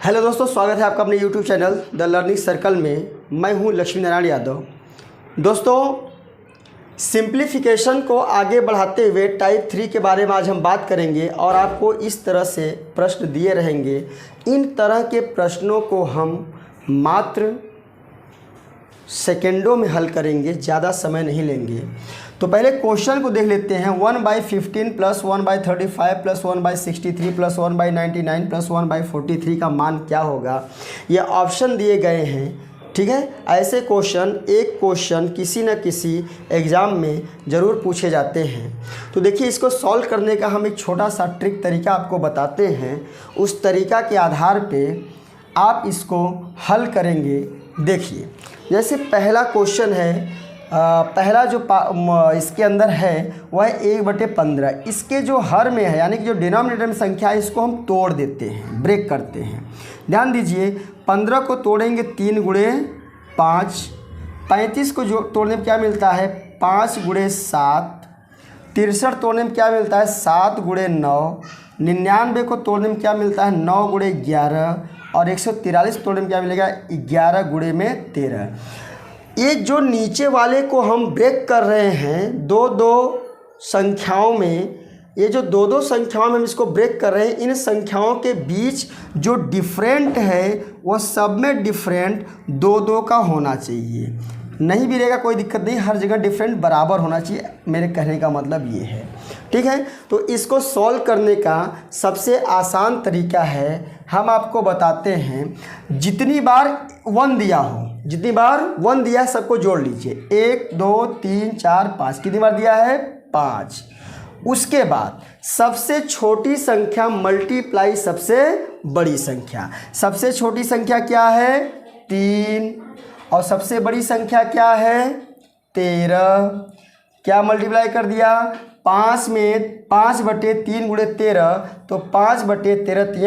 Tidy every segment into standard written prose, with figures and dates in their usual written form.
Hello दोस्तों, स्वागत है आपका अपने YouTube channel the learning circle में। मैं हूं लक्ष्मी नारायण यादव। दोस्तों, सिंप्लीफिकेशन को आगे बढ़ाते हुए टाइप 3 के बारे में आज हम बात करेंगे और आपको इस तरह से प्रश्न दिए रहेंगे। इन तरह के प्रश्नों को हम मात्र सेकेंडों में हल करेंगे, ज़्यादा समय नहीं लेंगे। तो पहले क्वेश्चन को देख लेते हैं। 1/15 + 1/35 + 1/63 + 1/99 + 1/43 का मान क्या होगा, ये ऑप्शन दिए गए हैं। ठीक है, ऐसे एक क्वेश्चन किसी न किसी एग्ज़ाम में ज़रूर पूछे जाते हैं। तो देखिए, इसको सॉल्व करने का हम एक छोटा सा ट्रिक तरीका आपको बताते हैं। उस तरीका के आधार पे आप इसको हल करेंगे। देखिए, जैसे पहला क्वेश्चन है, पहला जो इसके अंदर है वह है 1/15। इसके जो हर में है, यानी कि जो डिनोमिनेटर में संख्या है, इसको हम तोड़ देते हैं, ब्रेक करते हैं। ध्यान दीजिए, 15 को तोड़ेंगे 3 × 5। 35 को जो तोड़ने में क्या मिलता है, 5 × 7। 63 तोड़ने में क्या मिलता है, 7 × 9। 99 को तोड़ने में क्या मिलता है, 9 × 11। और 143 तोड़ने में क्या मिलेगा, 11 × 13। ये जो नीचे वाले को हम ब्रेक कर रहे हैं दो संख्याओं में, ये जो दो संख्याओं में हम इसको ब्रेक कर रहे हैं, इन संख्याओं के बीच जो डिफरेंट है वह सब में डिफरेंट 2 का होना चाहिए। नहीं भी रहेगा कोई दिक्कत नहीं, हर जगह डिफरेंट बराबर होना चाहिए। मेरे कहने का मतलब ये है। ठीक है, तो इसको सॉल्व करने का सबसे आसान तरीका है, हम आपको बताते हैं। जितनी बार 1 दिया हो, जितनी बार 1 दिया है, सबको जोड़ लीजिए। 1 2 3 4 5, कितनी बार दिया है, 5। उसके बाद सबसे छोटी संख्या मल्टीप्लाई सबसे बड़ी संख्या। सबसे छोटी संख्या क्या है, 3, और सबसे बड़ी संख्या क्या है, 13। क्या मल्टीप्लाई कर दिया, 5 में 5/3 × 13, तो 5/13 =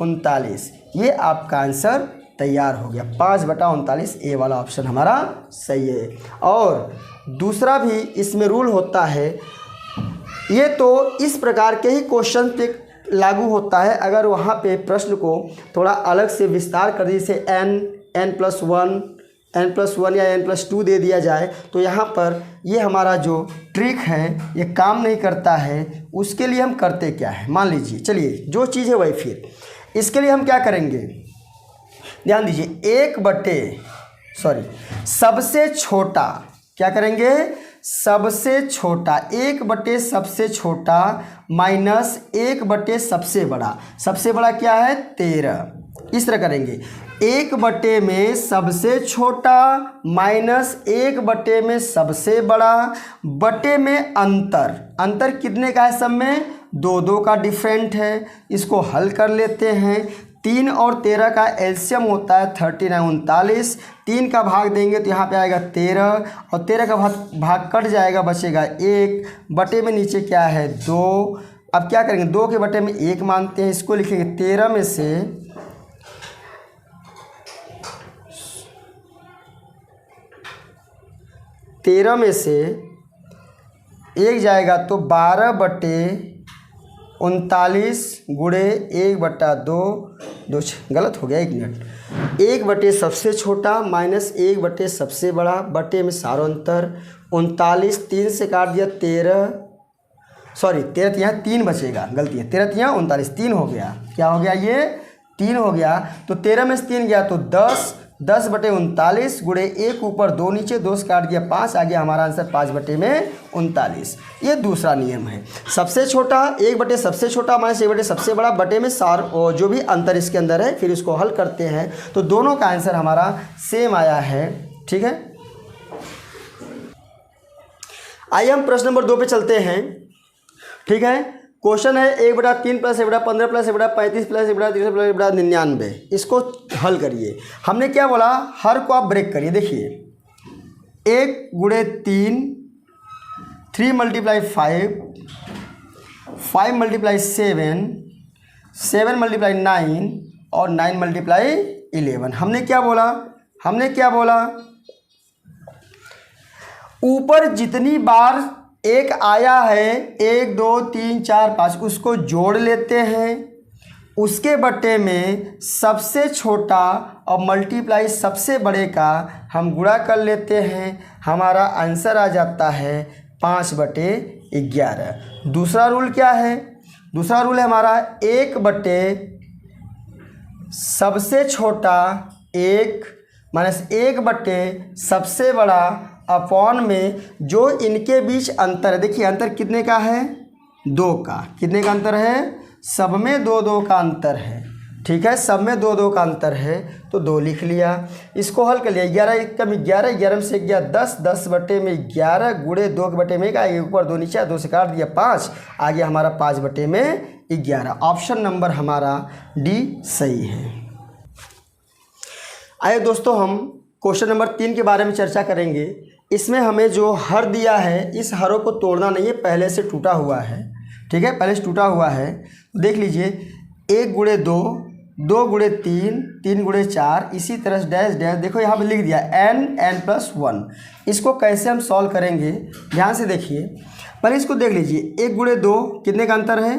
39। ये आपका आंसर तैयार हो गया। 5/39 ए वाला ऑप्शन हमारा सही है। और दूसरा भी इसमें रूल होता है, ये तो इस प्रकार के ही क्वेश्चन पे लागू होता है। अगर वहाँ पे प्रश्न को थोड़ा अलग से विस्तार कर दिए, जैसे n+1 या n+2 दे दिया जाए, तो यहाँ पर ये हमारा जो ट्रिक है ये काम नहीं करता है। उसके लिए हम करते क्या है, मान लीजिए, चलिए जो चीज़ है वही फिर इसके लिए हम क्या करेंगे, ध्यान दीजिए। सबसे छोटा क्या करेंगे, सबसे छोटा 1/, सबसे छोटा माइनस 1/, सबसे बड़ा। सबसे बड़ा क्या है, 13। इस तरह करेंगे, 1/, में सबसे छोटा माइनस 1/, में सबसे बड़ा, बटे में अंतर कितने का है, सब में 2 का डिफरेंट है। इसको हल कर लेते हैं। 3 और 13 का एलसीएम होता है 39। 3 का भाग देंगे तो यहाँ पे आएगा 13, और 13 का भाग कट जाएगा, बचेगा 1। बटे में नीचे क्या है, 2। अब क्या करेंगे, 2 के बटे में 1 मानते हैं, इसको लिखेंगे 13 में से 1 जाएगा तो 12/39 × 1/2। गलत हो गया, 1 मिनट। 1/, सबसे छोटा माइनस 1/, सबसे बड़ा, बटे में सारो अंतर। 39 3 से काट दिया, 13 यहाँ 3 बचेगा, गलती है, 13 यहाँ 39, 3 हो गया। क्या हो गया, ये 3 हो गया। तो 13 में से 3 गया तो 10/39 × 1 ऊपर 2 नीचे, 2 से काट दिया 5, आ गया हमारा आंसर 5/39। ये दूसरा नियम है। सबसे छोटा 1/, सबसे छोटा माइनस 1/, सबसे बड़ा, बटे में जो भी अंतर इसके अंदर है, फिर इसको हल करते हैं तो दोनों का आंसर हमारा सेम आया है। ठीक है, आइए हम प्रश्न नंबर 2 पे चलते हैं। ठीक है, क्वेश्चन है 1/3 + 1/15 + 1/35 + 1/30 + 1/99। इसको हल करिए। हमने क्या बोला, हर को आप ब्रेक करिए। देखिए, 1 × 3, 3 × 5, 5 × 7, 7 × 9, और 9 × 11। हमने क्या बोला, ऊपर जितनी बार 1 आया है, 1 2 3 4 5, उसको जोड़ लेते हैं। उसके बटे में सबसे छोटा और मल्टीप्लाई सबसे बड़े का हम गुणा कर लेते हैं, हमारा आंसर आ जाता है 5/11। दूसरा रूल क्या है? दूसरा रूल है हमारा 1/, सबसे छोटा 1 माइनस 1/, सबसे बड़ा अपॉन में जो इनके बीच अंतर है। देखिए अंतर कितने का है? 2 का। कितने का अंतर है? सब में 2 का अंतर है। ठीक है, सब में 2 का अंतर है तो 2 लिख लिया। इसको हल कर लिया। 11 कम 11, 11 से गया 10, 10/11 गुणे 2/1 आगे ऊपर 2 नीचे 2 से काट दिया 5, आ गया हमारा 5/11। ऑप्शन नंबर हमारा डी सही है। आइए दोस्तों हम क्वेश्चन नंबर 3 के बारे में चर्चा करेंगे। इसमें हमें जो हर दिया है इस हरों को तोड़ना नहीं है, पहले से टूटा हुआ है। ठीक है, पहले से टूटा हुआ है। देख लीजिए 1 गुणे 2, 2 गुणे 3, 3 गुणे 4, इसी तरह से डैश डैश। देखो यहाँ पे लिख दिया n+1। इसको कैसे हम सॉल्व करेंगे ध्यान से देखिए। पहले इसको देख लीजिए 1 गुणे 2 कितने का अंतर है?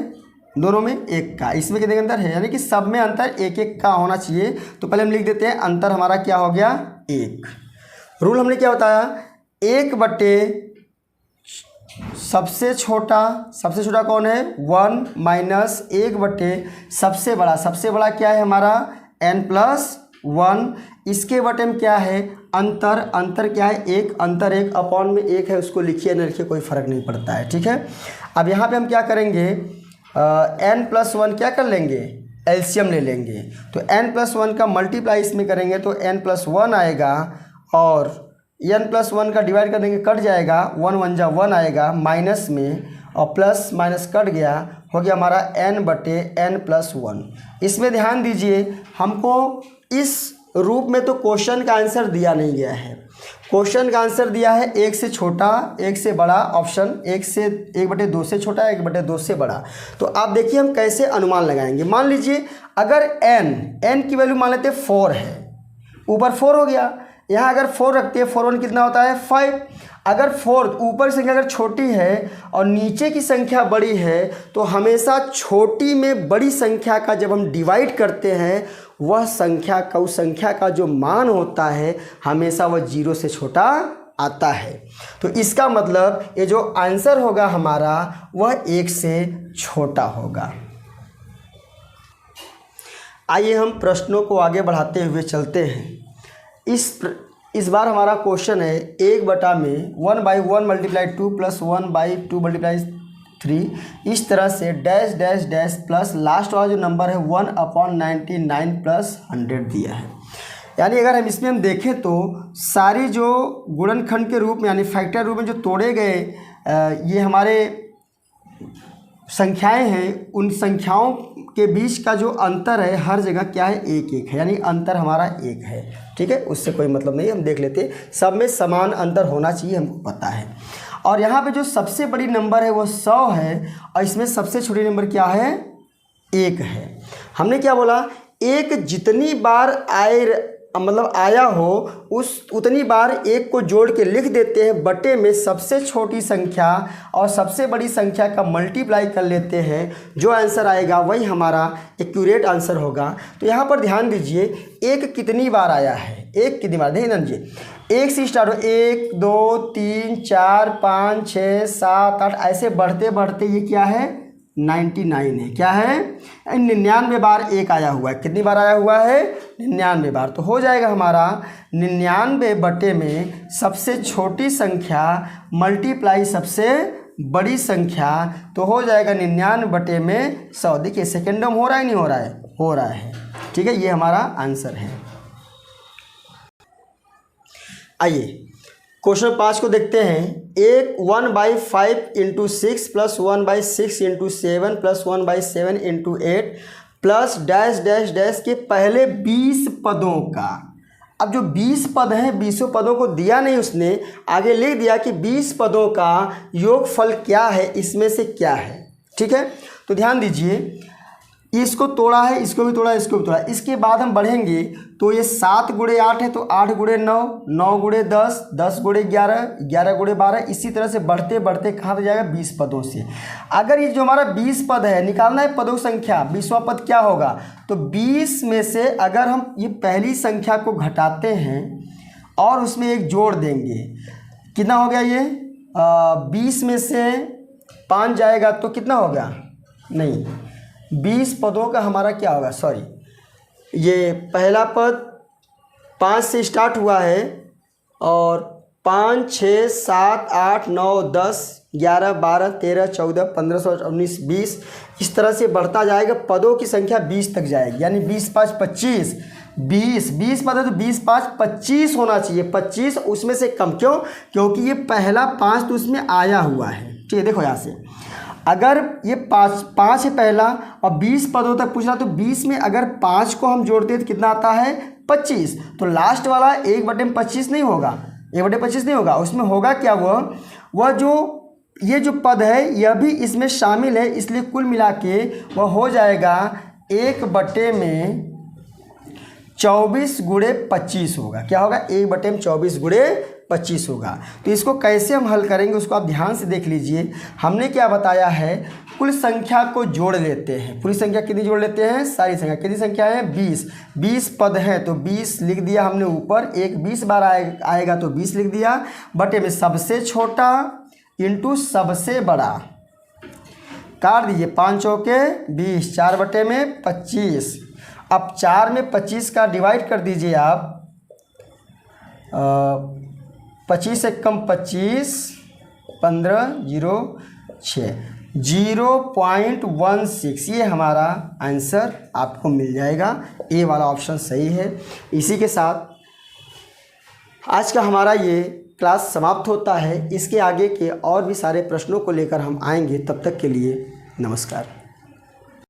दोनों में 1 का। इसमें कितने का अंतर है? यानी कि सब में अंतर 1 का होना चाहिए। तो पहले हम लिख देते हैं अंतर हमारा क्या हो गया? 1। रूल हमने क्या बताया? 1/, सबसे छोटा कौन है? 1 माइनस 1/, सबसे बड़ा क्या है हमारा? n+1। इसके बटे में क्या है? अंतर क्या है? 1। अंतर 1 अपॉन में 1 है, उसको लिखिए न लिखिए कोई फ़र्क नहीं पड़ता है। ठीक है, अब यहाँ पे हम क्या करेंगे? n+1 क्या कर लेंगे? एलसीएम ले लेंगे। तो n+1 का मल्टीप्लाई इसमें करेंगे तो n+1 आएगा, और n+1 का डिवाइड कर देंगे कट जाएगा, 1 1 जा 1 आएगा माइनस में, और प्लस माइनस कट गया, हो गया हमारा n/n+1। इसमें ध्यान दीजिए हमको इस रूप में तो क्वेश्चन का आंसर दिया नहीं गया है। क्वेश्चन का आंसर दिया है 1 से छोटा 1 से बड़ा, ऑप्शन 1/2 से छोटा 1/2 से बड़ा। तो आप देखिए हम कैसे अनुमान लगाएंगे। मान लीजिए अगर n की वैल्यू मान लेते 4 है, ऊपर 4 हो गया, यहाँ अगर 4 रखते हैं 4 1 कितना होता है? 5। अगर 4 ऊपर की संख्या अगर छोटी है और नीचे की संख्या बड़ी है तो हमेशा छोटी में बड़ी संख्या का जब हम डिवाइड करते हैं वह संख्या का, उस संख्या का जो मान होता है हमेशा वह 0 से छोटा आता है। तो इसका मतलब ये जो आंसर होगा हमारा वह 1 से छोटा होगा। आइए हम प्रश्नों को आगे बढ़ाते हुए चलते हैं। इस बार हमारा क्वेश्चन है 1/में 1/1 × 2 + 1/2 × 3, इस तरह से dash dash dash plus last वाला जो नंबर है 1/99 + 100 दिया है। यानी अगर हम इसमें देखें तो सारी जो गुणनखंड के रूप में यानी फैक्टर रूप में जो तोड़े गए ये हमारे संख्याएं हैं, उन संख्याओं के बीच का जो अंतर है हर जगह क्या है? 1 है, यानी अंतर हमारा 1 है। ठीक है, उससे कोई मतलब नहीं, हम देख लेते। सब में समान अंतर होना चाहिए, हमको पता है। और यहाँ पे जो सबसे बड़ी नंबर है वो 100 है, और इसमें सबसे छोटी नंबर क्या है? 1 है। हमने क्या बोला? 1 जितनी बार आया हो उतनी बार 1 को जोड़ के लिख देते हैं, बटे में सबसे छोटी संख्या और सबसे बड़ी संख्या का मल्टीप्लाई कर लेते हैं, जो आंसर आएगा वही हमारा एक्यूरेट आंसर होगा। तो यहाँ पर ध्यान दीजिए 1 कितनी बार आया है? 1 कितनी बार? देखिए लीजिए 1 से स्टार्ट हो, 1 2 3 4 5 6 7 8 ऐसे बढ़ते बढ़ते ये क्या है? 99 है। क्या है? 99 बार 1 आया हुआ है। कितनी बार आया हुआ है? 99 बार। तो हो जाएगा हमारा 99 बटे में सबसे छोटी संख्या मल्टीप्लाई सबसे बड़ी संख्या, तो हो जाएगा 99 बटे में 100। देखिए सेकेंडम हो रहा है नहीं हो रहा है? हो रहा है। ठीक है, ये हमारा आंसर है। आइए क्वेश्चन 5 को देखते हैं। 1/5 × 6 + 1/6 × 7 + 1/7 × 8 प्लस डैश डैश डैश के पहले 20 पदों का। अब जो 20 पद हैं 20 पदों को दिया नहीं उसने, आगे लिख दिया कि 20 पदों का योगफल क्या है, इसमें से क्या है। ठीक है, तो ध्यान दीजिए इसको तोड़ा है, इसको भी तोड़ा, इसको भी तोड़ा। इसके बाद हम बढ़ेंगे तो ये 7 गुणे 8 है, तो 8 गुणे 9, 9 गुणे 10, 10 गुणे 11, 11 गुणे 12, इसी तरह से बढ़ते बढ़ते कहाँ तक जाएगा 20 पदों से। अगर ये जो हमारा 20 पद है, निकालना है पदों की संख्या, 20वां पद क्या होगा, तो 20 में से अगर हम ये पहली संख्या को घटाते हैं और उसमें एक जोड़ देंगे, कितना हो गया ये 20 में से 5 जाएगा तो कितना हो गया, नहीं 20 पदों का हमारा क्या होगा, सॉरी ये पहला पद 5 से स्टार्ट हुआ है और 5, 6, 7, 8, 9, 10, 11, 12, 13, 14, 15, 16, 19, 20 इस तरह से बढ़ता जाएगा। पदों की संख्या 20 तक जाएगी, यानी 20, 5, 25, 20 पद है तो 20, 5, 25 होना चाहिए। 25 उसमें से कम, क्यों, क्योंकि ये पहला 5 तो उसमें आया हुआ है। ठीक है, देखो यहाँ से अगर ये 5 है पहला और 20 पदों तक पूछ रहा, तो 20 में अगर 5 को हम जोड़ते हैं तो कितना आता है 25, तो लास्ट वाला 1/25 नहीं होगा, 1/25 नहीं होगा, उसमें होगा क्या, वह जो ये जो पद है यह भी इसमें शामिल है, इसलिए कुल मिला के वह हो जाएगा 1/24 गुणे 25 होगा। क्या होगा, 1/24 गुणे 25 होगा। तो इसको कैसे हम हल करेंगे उसको आप ध्यान से देख लीजिए। हमने क्या बताया है, कुल संख्या को जोड़ लेते हैं। पूरी संख्या कितनी जोड़ लेते हैं, सारी संख्या। कितनी संख्या है 20, 20 पद है तो 20 लिख दिया हमने ऊपर, एक 20 बार आएगा तो 20 लिख दिया, बटे में सबसे छोटा इंटू सबसे बड़ा, काट दीजिए, 5 चौके 20, 4 बटे में 25। अब 4 में 25 का डिवाइड कर दीजिए आप, 25 से कम 25, 15, 0, 6, 0.16 ये हमारा आंसर आपको मिल जाएगा। ए वाला ऑप्शन सही है। इसी के साथ आज का हमारा ये क्लास समाप्त होता है। इसके आगे के और भी सारे प्रश्नों को लेकर हम आएंगे, तब तक के लिए नमस्कार।